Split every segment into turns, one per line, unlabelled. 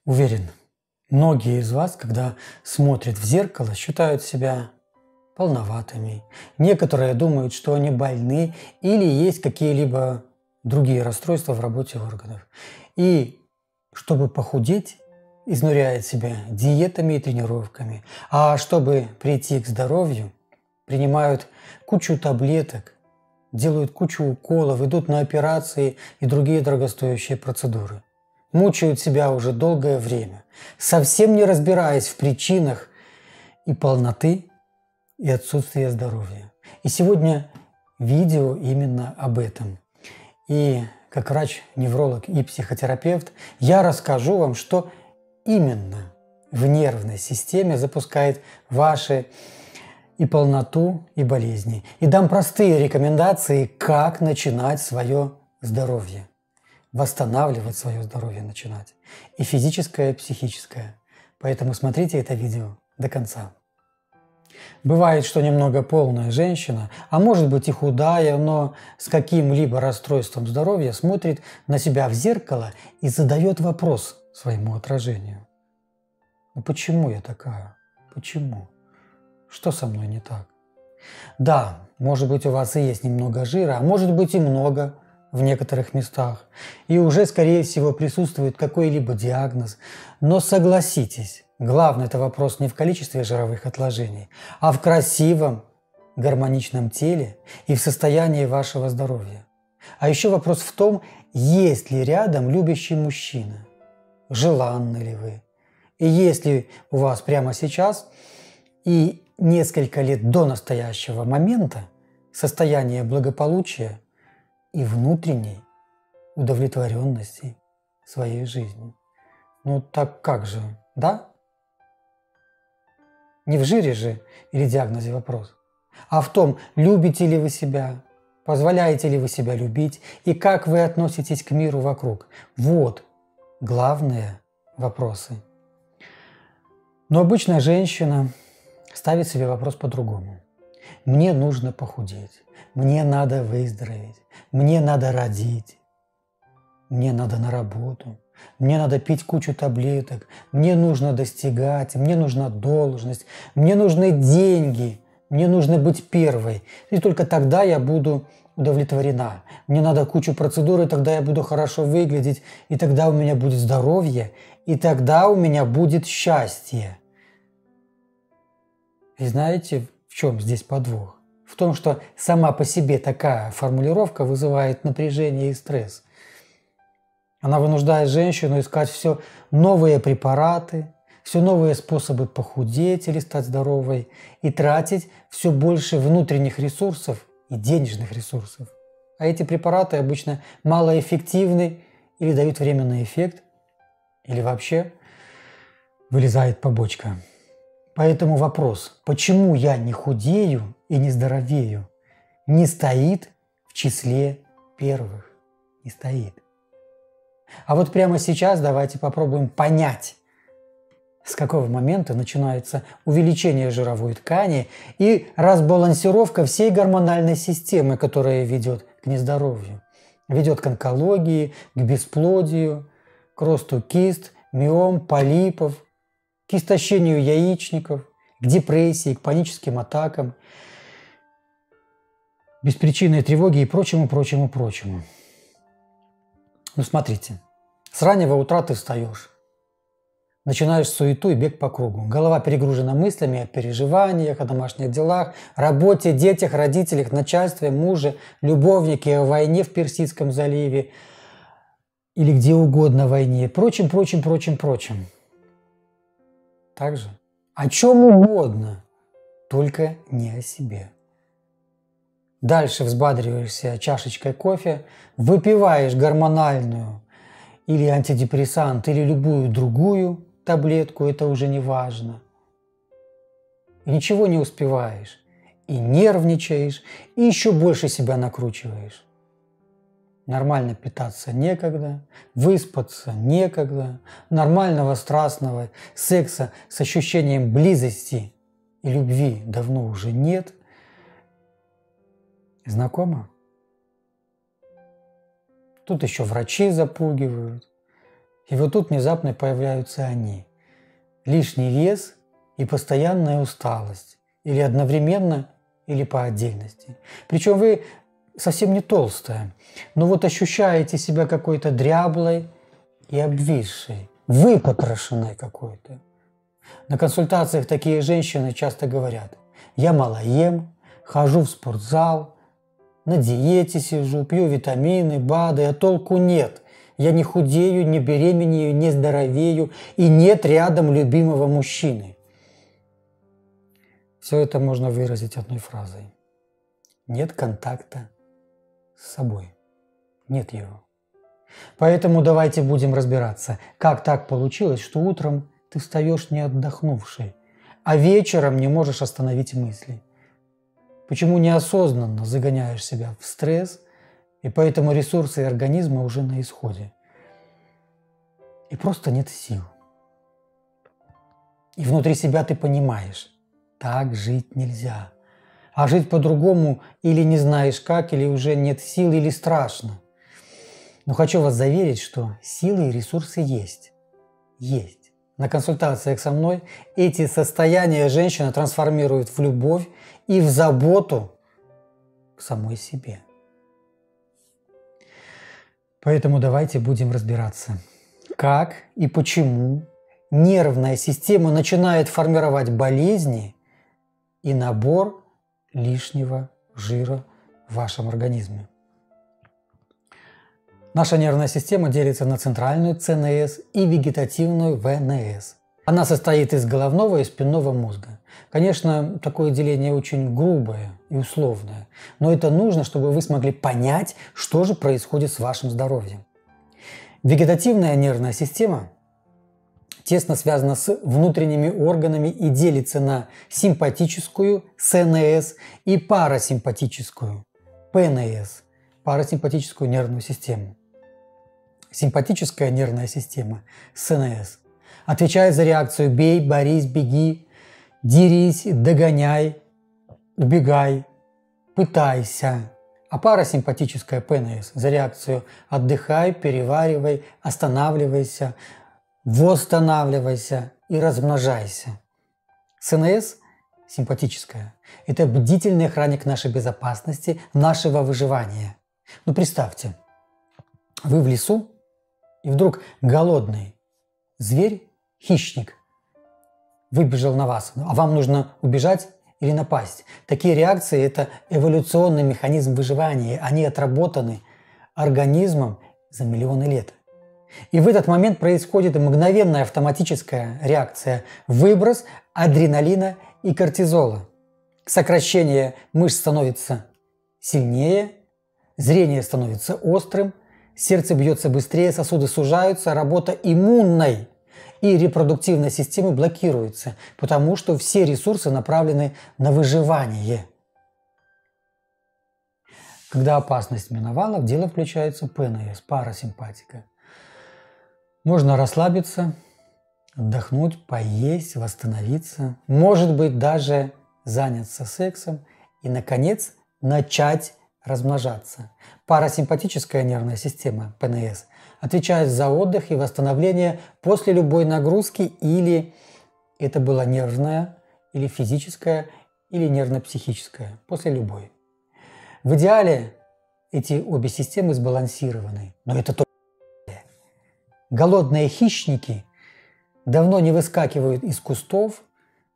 Уверен, многие из вас, когда смотрят в зеркало, считают себя полноватыми. Некоторые думают, что они больны или есть какие-либо другие расстройства в работе органов. И чтобы похудеть, изнуряет себя диетами и тренировками. А чтобы прийти к здоровью, принимают кучу таблеток, делают кучу уколов, идут на операции и другие дорогостоящие процедуры. Мучают себя уже долгое время, совсем не разбираясь в причинах и полноты, и отсутствия здоровья. И сегодня видео именно об этом. И как врач-невролог и психотерапевт я расскажу вам, что именно в нервной системе запускает ваши и полноту, и болезни. И дам простые рекомендации, как начинать свое здоровье. Восстанавливать свое здоровье начинать. И физическое, и психическое. Поэтому смотрите это видео до конца. Бывает, что немного полная женщина, а может быть и худая, но с каким-либо расстройством здоровья смотрит на себя в зеркало и задает вопрос своему отражению. Ну почему я такая? Почему? Что со мной не так? Да, может быть, у вас и есть немного жира, а может быть и много в некоторых местах. И уже, скорее всего, присутствует какой-либо диагноз. Но согласитесь, главный это вопрос не в количестве жировых отложений, а в красивом, гармоничном теле и в состоянии вашего здоровья. А еще вопрос в том, есть ли рядом любящий мужчина, желанны ли вы, и есть ли у вас прямо сейчас и несколько лет до настоящего момента состояние благополучия и внутренней удовлетворенности своей жизнью. Ну так как же, да? Не в жире же или диагнозе вопрос, а в том, любите ли вы себя, позволяете ли вы себя любить и как вы относитесь к миру вокруг. Вот главные вопросы. Но обычная женщина ставит себе вопрос по-другому. Мне нужно похудеть, мне надо выздороветь, мне надо родить, мне надо на работу, мне надо пить кучу таблеток, мне нужно достигать, мне нужна должность, мне нужны деньги, мне нужно быть первой. И только тогда я буду удовлетворена. Мне надо кучу процедур, и тогда я буду хорошо выглядеть, и тогда у меня будет здоровье, и тогда у меня будет счастье. И знаете, в чем здесь подвох? В том, что сама по себе такая формулировка вызывает напряжение и стресс. Она вынуждает женщину искать все новые препараты, все новые способы похудеть или стать здоровой и тратить все больше внутренних ресурсов и денежных ресурсов. А эти препараты обычно малоэффективны или дают временный эффект, или вообще вылезает побочка. Поэтому вопрос, почему я не худею и не здоровею, не стоит в числе первых. Не стоит. А вот прямо сейчас давайте попробуем понять, с какого момента начинается увеличение жировой ткани и разбалансировка всей гормональной системы, которая ведет к нездоровью, ведет к онкологии, к бесплодию, к росту кист, миом, полипов, к истощению яичников, к депрессии, к паническим атакам, беспричинной тревоге и прочему, прочему, прочему. Ну смотрите, с раннего утра ты встаешь, начинаешь суету и бег по кругу. Голова перегружена мыслями о переживаниях, о домашних делах, работе, детях, родителях, начальстве, муже, любовнике, о войне в Персидском заливе или где угодно войне, прочим, прочим, прочим, прочим. Также о чем угодно, только не о себе. Дальше взбадриваешься чашечкой кофе, выпиваешь гормональную или антидепрессант, или любую другую таблетку, это уже не важно. И ничего не успеваешь, и нервничаешь, и еще больше себя накручиваешь. Нормально питаться некогда, выспаться некогда, нормального страстного секса с ощущением близости и любви давно уже нет. Знакомо? Тут еще врачи запугивают. И вот тут внезапно появляются они. Лишний вес и постоянная усталость. Или одновременно, или по отдельности. Причем вы совсем не толстая, но вот ощущаете себя какой-то дряблой и обвисшей, выпотрошенной какой-то. На консультациях такие женщины часто говорят: я мало ем, хожу в спортзал, на диете сижу, пью витамины, БАДы, а толку нет. Я не худею, не беременею, не здоровею, и нет рядом любимого мужчины. Все это можно выразить одной фразой. Нет контакта с собой. Нет его. Поэтому давайте будем разбираться, как так получилось, что утром ты встаешь не отдохнувший, а вечером не можешь остановить мысли. Почему неосознанно загоняешь себя в стресс, и поэтому ресурсы организма уже на исходе. И просто нет сил. И внутри себя ты понимаешь, так жить нельзя. А жить по-другому или не знаешь как, или уже нет сил, или страшно. Но хочу вас заверить, что силы и ресурсы есть. Есть. На консультациях со мной эти состояния женщина трансформирует в любовь и в заботу к самой себе. Поэтому давайте будем разбираться, как и почему нервная система начинает формировать болезни и набор лишнего жира в вашем организме. Наша нервная система делится на центральную ЦНС и вегетативную ВНС. Она состоит из головного и спинного мозга. Конечно, такое деление очень грубое и условное, но это нужно, чтобы вы смогли понять, что же происходит с вашим здоровьем. Вегетативная нервная система тесно связана с внутренними органами и делится на симпатическую СНС и парасимпатическую ПНС, парасимпатическую нервную систему. Симпатическая нервная система СНС отвечает за реакцию «бей», «борись», «беги», «дерись», «догоняй», «убегай», «пытайся». А парасимпатическая ПНС за реакцию «отдыхай», «переваривай», «останавливайся», «восстанавливайся» и «размножайся». СНС симпатическая – это бдительный охранник нашей безопасности, нашего выживания. Ну представьте, вы в лесу, и вдруг голодный зверь, хищник, выбежал на вас, а вам нужно убежать или напасть. Такие реакции – это эволюционный механизм выживания. Они отработаны организмом за миллионы лет. И в этот момент происходит мгновенная автоматическая реакция – выброс адреналина и кортизола. Сокращение мышц становится сильнее, зрение становится острым, сердце бьется быстрее, сосуды сужаются, работа иммунной и репродуктивной системы блокируется, потому что все ресурсы направлены на выживание. Когда опасность миновала, в дело включается ПНС, парасимпатика. Можно расслабиться, отдохнуть, поесть, восстановиться, может быть, даже заняться сексом и, наконец, начать размножаться. Парасимпатическая нервная система, ПНС, отвечает за отдых и восстановление после любой нагрузки, или это была нервная, или физическая, или нервно-психическая, после любой. В идеале эти обе системы сбалансированы, но это только голодные хищники давно не выскакивают из кустов,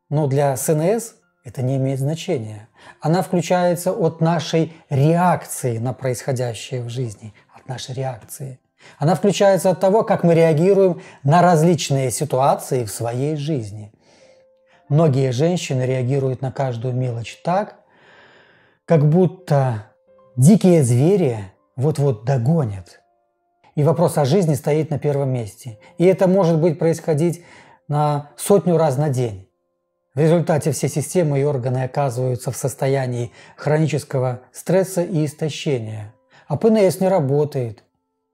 но для СНС это не имеет значения. Она включается от нашей реакции на происходящее в жизни, от нашей реакции. Она включается от того, как мы реагируем на различные ситуации в своей жизни. Многие женщины реагируют на каждую мелочь так, как будто дикие звери вот-вот догонят. И вопрос о жизни стоит на первом месте. И это может быть происходить на 100 раз на день. В результате все системы и органы оказываются в состоянии хронического стресса и истощения. А ПНС не работает.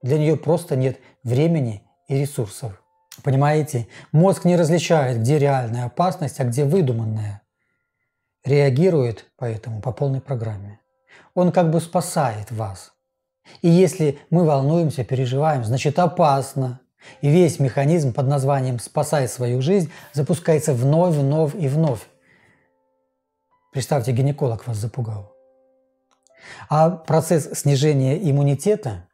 Для нее просто нет времени и ресурсов. Понимаете? Мозг не различает, где реальная опасность, а где выдуманная. Реагирует поэтому по полной программе. Он как бы спасает вас. И если мы волнуемся, переживаем, значит опасно. И весь механизм под названием «спасай свою жизнь» запускается вновь, вновь и вновь. Представьте, гинеколог вас запугал. А процесс снижения иммунитета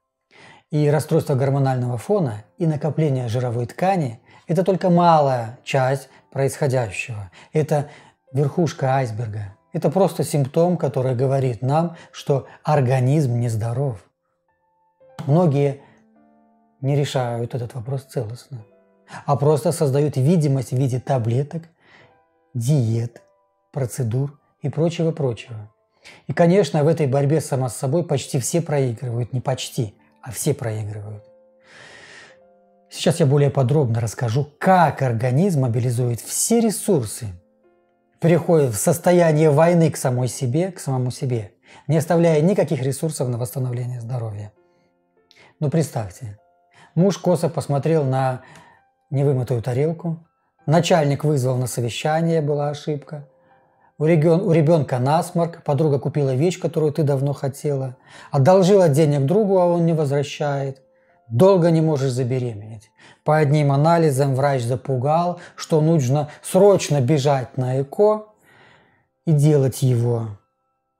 и расстройство гормонального фона и накопление жировой ткани – это только малая часть происходящего. Это верхушка айсберга. Это просто симптом, который говорит нам, что организм нездоров. Многие не решают этот вопрос целостно, а просто создают видимость в виде таблеток, диет, процедур и прочего-прочего. И, конечно, в этой борьбе сама с собой почти все проигрывают, не почти, а все проигрывают. Сейчас я более подробно расскажу, как организм мобилизует все ресурсы, переходит в состояние войны к самому себе, не оставляя никаких ресурсов на восстановление здоровья. Но представьте, муж косо посмотрел на невымытую тарелку, начальник вызвал на совещание, была ошибка, у ребенка насморк, подруга купила вещь, которую ты давно хотела, одолжила денег другу, а он не возвращает, долго не можешь забеременеть. По одним анализам врач запугал, что нужно срочно бежать на ЭКО и делать его,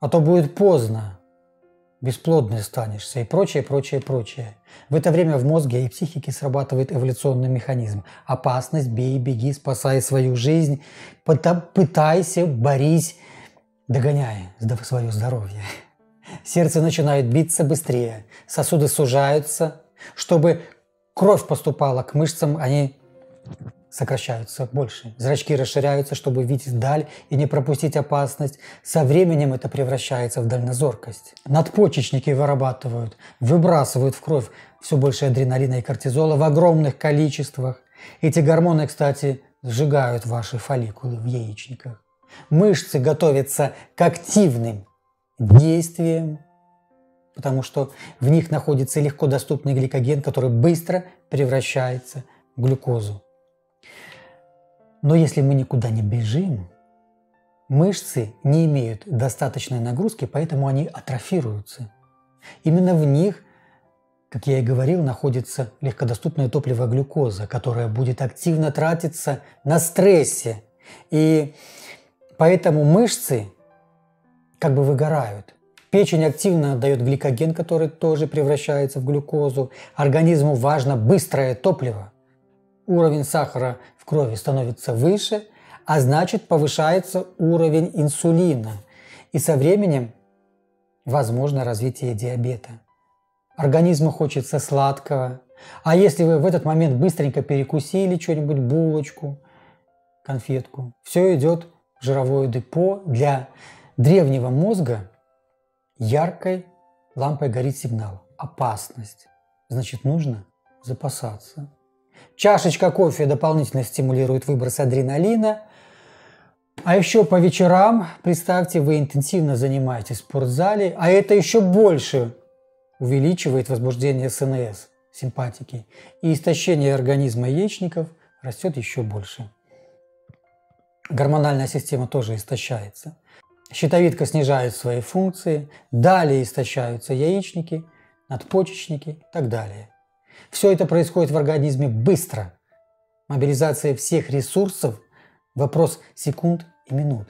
а то будет поздно, бесплодной станешься и прочее, прочее, прочее. В это время в мозге и психике срабатывает эволюционный механизм. Опасность, бей, беги, спасай свою жизнь, пытайся, борись, догоняй свое здоровье. Сердце начинает биться быстрее, сосуды сужаются, чтобы кровь поступала к мышцам, они сокращаются больше. Зрачки расширяются, чтобы видеть вдаль и не пропустить опасность. Со временем это превращается в дальнозоркость. Надпочечники выбрасывают в кровь все больше адреналина и кортизола в огромных количествах. Эти гормоны, кстати, сжигают ваши фолликулы в яичниках. Мышцы готовятся к активным действиям, потому что в них находится легко доступный гликоген, который быстро превращается в глюкозу. Но если мы никуда не бежим, мышцы не имеют достаточной нагрузки, поэтому они атрофируются. Именно в них, как я и говорил, находится легкодоступное топливо глюкоза, которое будет активно тратиться на стрессе. И поэтому мышцы как бы выгорают. Печень активно отдает гликоген, который тоже превращается в глюкозу. Организму важно быстрое топливо. Уровень сахара в крови становится выше, а значит повышается уровень инсулина. И со временем возможно развитие диабета. Организму хочется сладкого. А если вы в этот момент быстренько перекусили что-нибудь, булочку, конфетку, все идет в жировое депо. Для древнего мозга яркой лампой горит сигнал. Опасность. Значит, нужно запасаться. Чашечка кофе дополнительно стимулирует выброс адреналина. А еще по вечерам, представьте, вы интенсивно занимаетесь в спортзале, а это еще больше увеличивает возбуждение СНС, симпатики. И истощение организма яичников растет еще больше. Гормональная система тоже истощается. Щитовидка снижает свои функции, далее истощаются яичники, надпочечники и так далее. Все это происходит в организме быстро. Мобилизация всех ресурсов – вопрос секунд и минут.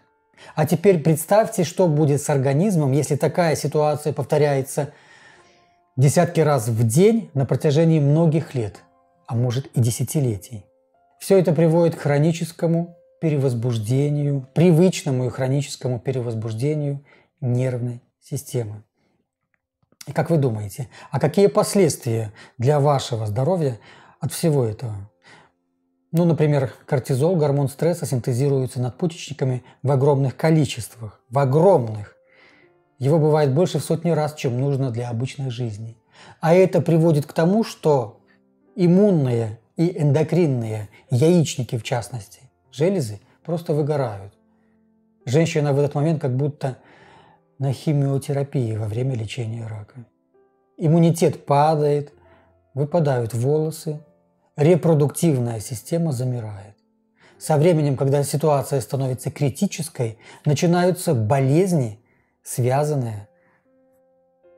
А теперь представьте, что будет с организмом, если такая ситуация повторяется десятки раз в день на протяжении многих лет, а может и десятилетий. Все это приводит к хроническому перевозбуждению, привычному и хроническому перевозбуждению нервной системы. И как вы думаете, а какие последствия для вашего здоровья от всего этого? Ну, например, кортизол, гормон стресса, синтезируется надпочечниками в огромных количествах. В огромных. Его бывает больше в сотни раз, чем нужно для обычной жизни. А это приводит к тому, что иммунные и эндокринные, яичники в частности, железы просто выгорают. Женщина в этот момент как будто на химиотерапии во время лечения рака. Иммунитет падает, выпадают волосы, репродуктивная система замирает. Со временем, когда ситуация становится критической, начинаются болезни, связанные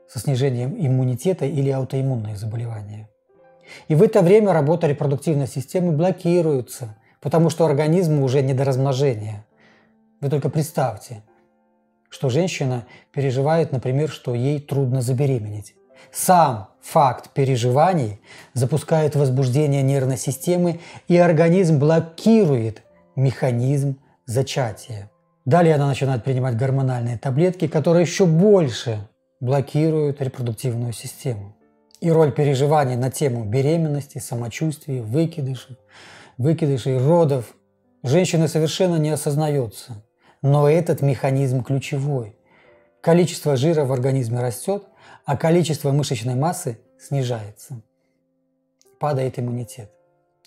со снижением иммунитета или аутоиммунные заболевания. И в это время работа репродуктивной системы блокируется, потому что организму уже не до размножения. Вы только представьте, что женщина переживает, например, что ей трудно забеременеть. Сам факт переживаний запускает возбуждение нервной системы, и организм блокирует механизм зачатия. Далее она начинает принимать гормональные таблетки, которые еще больше блокируют репродуктивную систему. И роль переживаний на тему беременности, самочувствия, выкидышей, родов женщины совершенно не осознается. Но этот механизм ключевой. Количество жира в организме растет, а количество мышечной массы снижается. Падает иммунитет.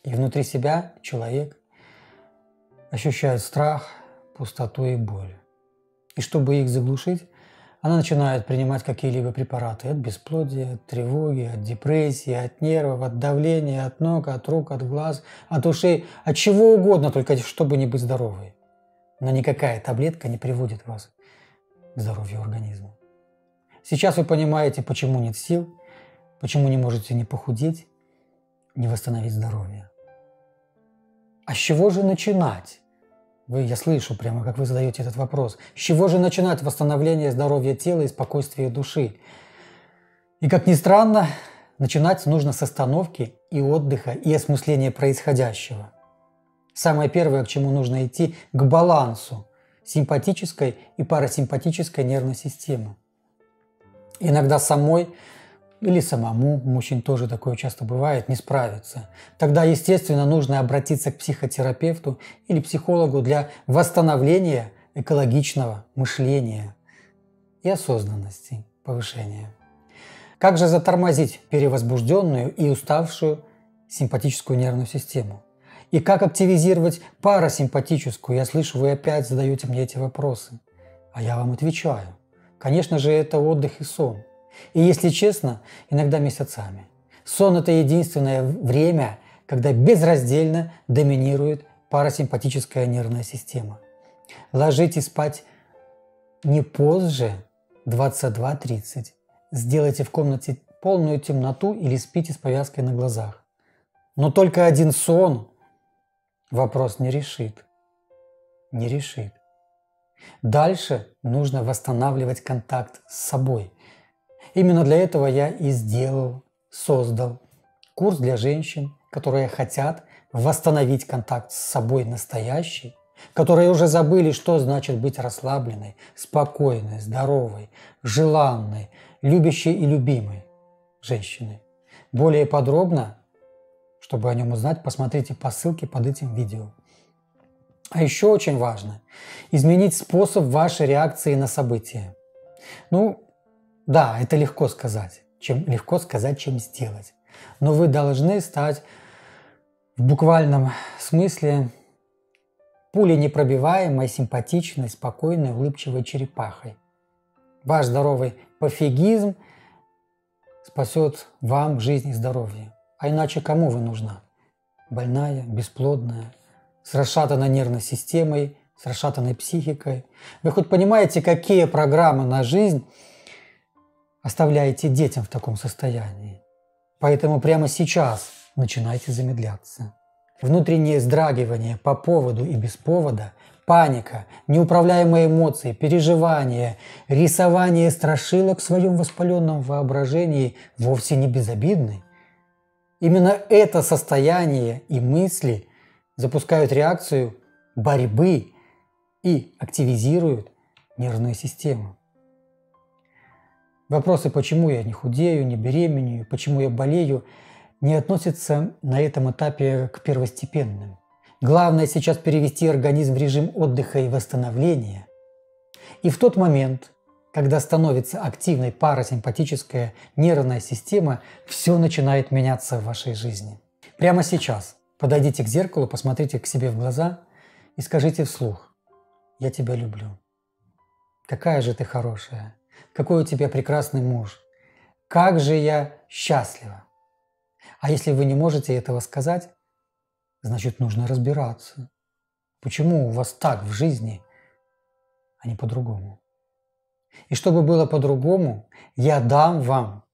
И внутри себя человек ощущает страх, пустоту и боль. И чтобы их заглушить, она начинает принимать какие-либо препараты от бесплодия, от тревоги, от депрессии, от нервов, от давления, от ног, от рук, от глаз, от ушей, от чего угодно, только чтобы не быть здоровой. Но никакая таблетка не приводит вас к здоровью организма. Сейчас вы понимаете, почему нет сил, почему не можете не похудеть, не восстановить здоровье. А с чего же начинать? Я слышу прямо, как вы задаете этот вопрос. С чего же начинать восстановление здоровья тела и спокойствия души? И как ни странно, начинать нужно с остановки и отдыха и осмысления происходящего. Самое первое, к чему нужно идти, к балансу симпатической и парасимпатической нервной системы. Иногда самой или самому, у мужчин тоже такое часто бывает, не справиться. Тогда, естественно, нужно обратиться к психотерапевту или психологу для восстановления экологичного мышления и осознанности, повышения. Как же затормозить перевозбужденную и уставшую симпатическую нервную систему? И как активизировать парасимпатическую? Я слышу, вы опять задаете мне эти вопросы. А я вам отвечаю. Конечно же, это отдых и сон. И если честно, иногда месяцами. Сон – это единственное время, когда безраздельно доминирует парасимпатическая нервная система. Ложитесь спать не позже 22:30. Сделайте в комнате полную темноту или спите с повязкой на глазах. Но только один сон вопрос не решит. Не решит. Дальше нужно восстанавливать контакт с собой. Именно для этого я и создал курс для женщин, которые хотят восстановить контакт с собой настоящей, которые уже забыли, что значит быть расслабленной, спокойной, здоровой, желанной, любящей и любимой женщиной. Более подробно, чтобы о нем узнать, посмотрите по ссылке под этим видео. А еще очень важно изменить способ вашей реакции на события. Да, это легко сказать, чем сделать. Но вы должны стать в буквальном смысле пуленепробиваемой, симпатичной, спокойной, улыбчивой черепахой. Ваш здоровый пофигизм спасет вам жизнь и здоровье. А иначе кому вы нужна? Больная, бесплодная, с расшатанной нервной системой, с расшатанной психикой. Вы хоть понимаете, какие программы на жизнь оставляете детям в таком состоянии? Поэтому прямо сейчас начинайте замедляться. Внутреннее вздрагивание по поводу и без повода, паника, неуправляемые эмоции, переживания, рисование страшилок в своем воспаленном воображении вовсе не безобидны. Именно это состояние и мысли запускают реакцию борьбы и активизируют нервную систему. Вопросы, почему я не худею, не беременею, почему я болею, не относятся на этом этапе к первостепенным. Главное сейчас перевести организм в режим отдыха и восстановления. И в тот момент, когда становится активной парасимпатическая нервная система, все начинает меняться в вашей жизни. Прямо сейчас подойдите к зеркалу, посмотрите к себе в глаза и скажите вслух: «Я тебя люблю. Какая же ты хорошая. Какой у тебя прекрасный муж. Как же я счастлива». А если вы не можете этого сказать, значит, нужно разбираться. Почему у вас так в жизни, а не по-другому? И чтобы было по-другому, я дам вам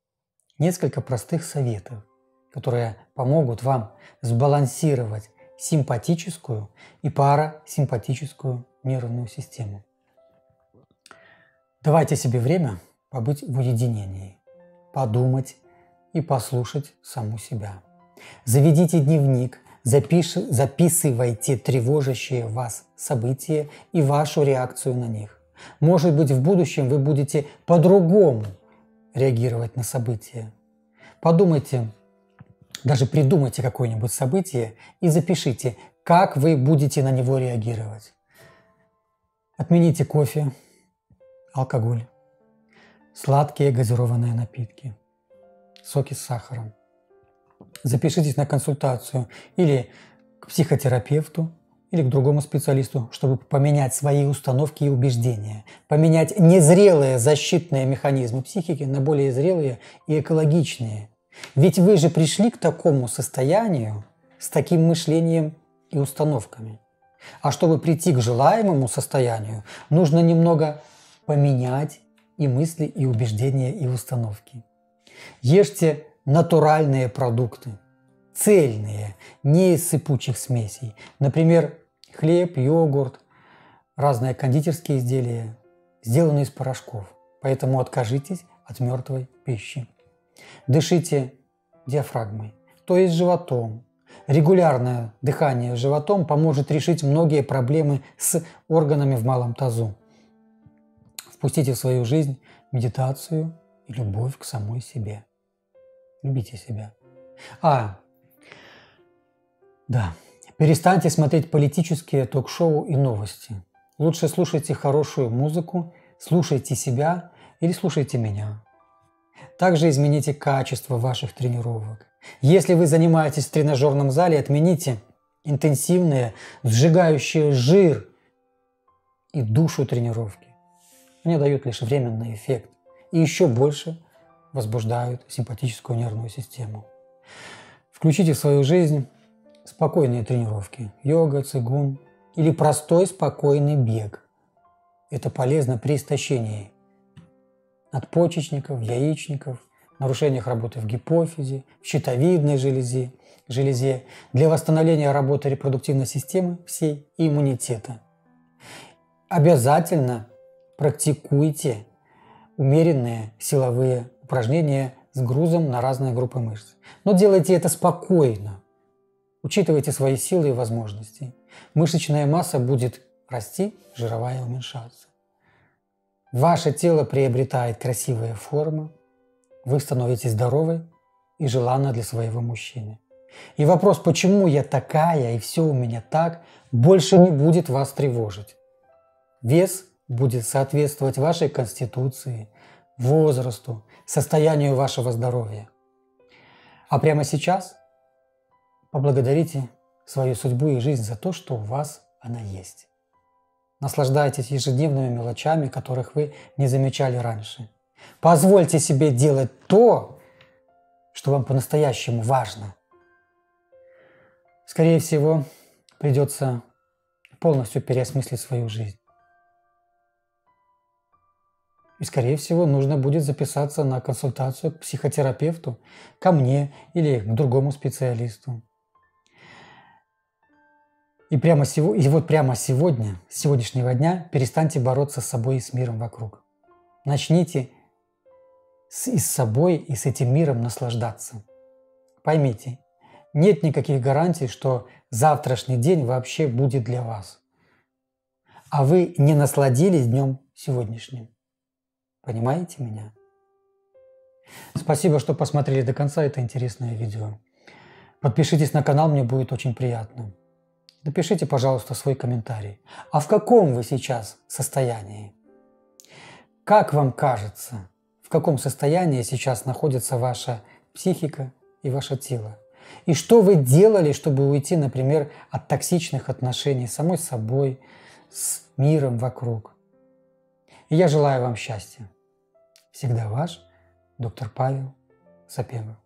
несколько простых советов, которые помогут вам сбалансировать симпатическую и парасимпатическую нервную систему. Давайте себе время побыть в уединении, подумать и послушать саму себя. Заведите дневник, записывайте тревожащие вас события и вашу реакцию на них. Может быть, в будущем вы будете по-другому реагировать на события. Подумайте, даже придумайте какое-нибудь событие и запишите, как вы будете на него реагировать. Отмените кофе, алкоголь, сладкие газированные напитки, соки с сахаром. Запишитесь на консультацию или к психотерапевту, или к другому специалисту, чтобы поменять свои установки и убеждения, поменять незрелые защитные механизмы психики на более зрелые и экологичные. Ведь вы же пришли к такому состоянию с таким мышлением и установками. А чтобы прийти к желаемому состоянию, нужно немного поменять и мысли, и убеждения, и установки. Ешьте натуральные продукты, цельные, не из сыпучих смесей. Например, хлеб, йогурт, разные кондитерские изделия, сделанные из порошков. Поэтому откажитесь от мертвой пищи. Дышите диафрагмой, то есть животом. Регулярное дыхание животом поможет решить многие проблемы с органами в малом тазу. Впустите в свою жизнь медитацию и любовь к самой себе. Любите себя. Да, перестаньте смотреть политические ток-шоу и новости. Лучше слушайте хорошую музыку, слушайте себя или слушайте меня. Также измените качество ваших тренировок. Если вы занимаетесь в тренажерном зале, отмените интенсивные, сжигающие жир и душу тренировки. Они дают лишь временный эффект и еще больше возбуждают симпатическую нервную систему. Включите в свою жизнь спокойные тренировки, йога, цигун или простой спокойный бег. Это полезно при истощении надпочечников, яичников, нарушениях работы в гипофизе, в щитовидной железе, для восстановления работы репродуктивной системы всей и иммунитета. Обязательно практикуйте умеренные силовые упражнения с грузом на разные группы мышц. Но делайте это спокойно. Учитывайте свои силы и возможности. Мышечная масса будет расти, жировая уменьшаться. Ваше тело приобретает красивые формы, вы становитесь здоровой и желанной для своего мужчины. И вопрос, почему я такая и все у меня так, больше не будет вас тревожить. Вес будет соответствовать вашей конституции, возрасту, состоянию вашего здоровья. А прямо сейчас поблагодарите свою судьбу и жизнь за то, что у вас она есть. Наслаждайтесь ежедневными мелочами, которых вы не замечали раньше. Позвольте себе делать то, что вам по-настоящему важно. Скорее всего, придется полностью переосмыслить свою жизнь. И, скорее всего, нужно будет записаться на консультацию к психотерапевту, ко мне или к другому специалисту. И вот прямо сегодня, с сегодняшнего дня, перестаньте бороться с собой и с миром вокруг. Начните и с собой, и с этим миром наслаждаться. Поймите, нет никаких гарантий, что завтрашний день вообще будет для вас. А вы не насладились днем сегодняшним. Понимаете меня? Спасибо, что посмотрели до конца это интересное видео. Подпишитесь на канал, мне будет очень приятно. Напишите, пожалуйста, свой комментарий. А в каком вы сейчас состоянии? Как вам кажется, в каком состоянии сейчас находится ваша психика и ваше тело? И что вы делали, чтобы уйти, например, от токсичных отношений с самой собой, с миром вокруг? И я желаю вам счастья. Всегда ваш доктор Павел Сапегов.